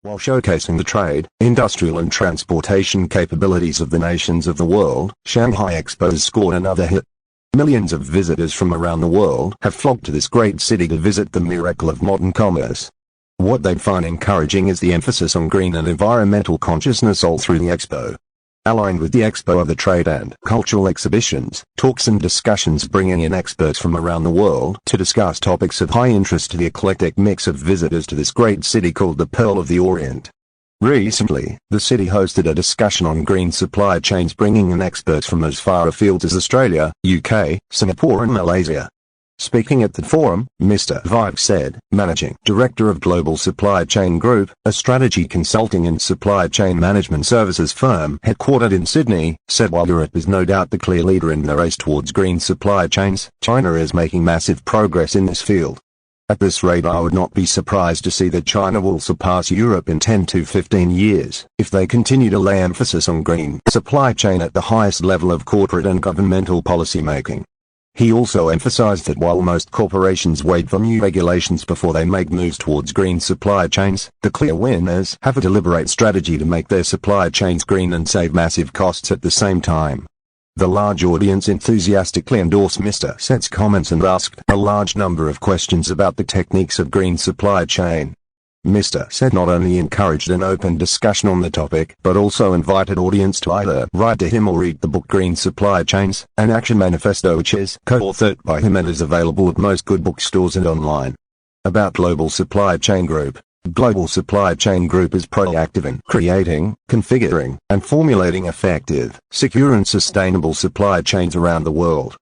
While showcasing the trade, industrial and transportation capabilities of the nations of the world, Shanghai Expo has scored another hit. Millions of visitors from around the world have flocked to this great city to visit the miracle of modern commerce. What they find encouraging is the emphasis on green and environmental consciousness all through the expo. Aligned with the expo are the trade and cultural exhibitions, talks and discussions bringing in experts from around the world to discuss topics of high interest to the eclectic mix of visitors to this great city called the Pearl of the Orient. Recently, the city hosted a discussion on green supply chains bringing in experts from as far afield as Australia, UK, Singapore and Malaysia. Speaking at the forum, Mr. Vivek said, Managing Director of Global Supply Chain Group, a strategy consulting and supply chain management services firm headquartered in Sydney, said while Europe is no doubt the clear leader in the race towards green supply chains, China is making massive progress in this field. At this rate, I would not be surprised to see that China will surpass Europe in 10 to 15 years, if they continue to lay emphasis on green supply chain at the highest level of corporate and governmental policy making. He also emphasized that while most corporations wait for new regulations before they make moves towards green supply chains, the clear winners have a deliberate strategy to make their supply chains green and save massive costs at the same time. The large audience enthusiastically endorsed Mr. Set's comments and asked a large number of questions about the techniques of green supply chain. Mr. Set not only encouraged an open discussion on the topic, but also invited audience to either write to him or read the book Green Supply Chains, an action manifesto which is co-authored by him and is available at most good bookstores and online. About Global Supply Chain Group. Global Supply Chain Group is proactive in creating, configuring, and formulating effective, secure and sustainable supply chains around the world.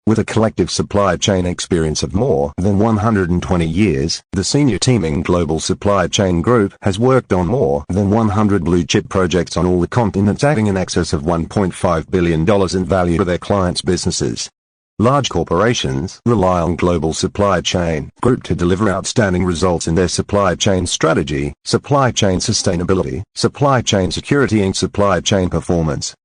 With a collective supply chain experience of more than 120 years, the senior team in Global Supply Chain Group has worked on more than 100 blue-chip projects on all the continents adding in excess of $1.5 billion in value to their clients' businesses. Large corporations rely on Global Supply Chain Group to deliver outstanding results in their supply chain strategy, supply chain sustainability, supply chain security and supply chain performance.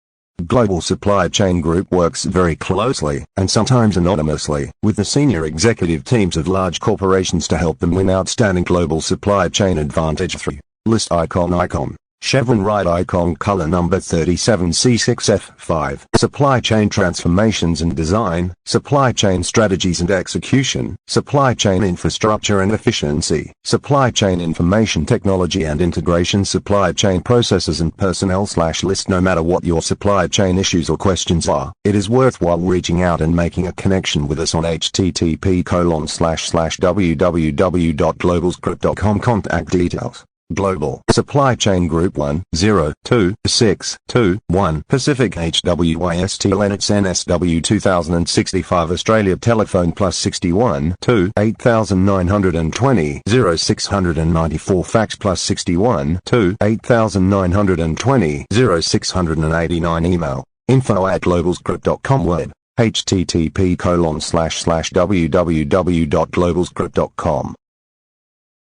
Global Supply Chain Group works very closely, and sometimes anonymously, with the senior executive teams of large corporations to help them win outstanding global supply chain advantage through list icon, chevron right icon color number 37C6F5, supply chain transformations and design, supply chain strategies and execution, supply chain infrastructure and efficiency, supply chain information technology and integration, supply chain processes and personnel /list. No matter what your supply chain issues or questions are, it is worthwhile reaching out and making a connection with us on http://www.globalsgroup.com. Contact details. Global Supply Chain Group 102-621 Pacific HWISTLNX NSW 2065 Australia Telephone +61 2 8920 0694 Fax +61 2 8920 0689 Email info@globalsgroup.com Web http://www.globalsgroup.com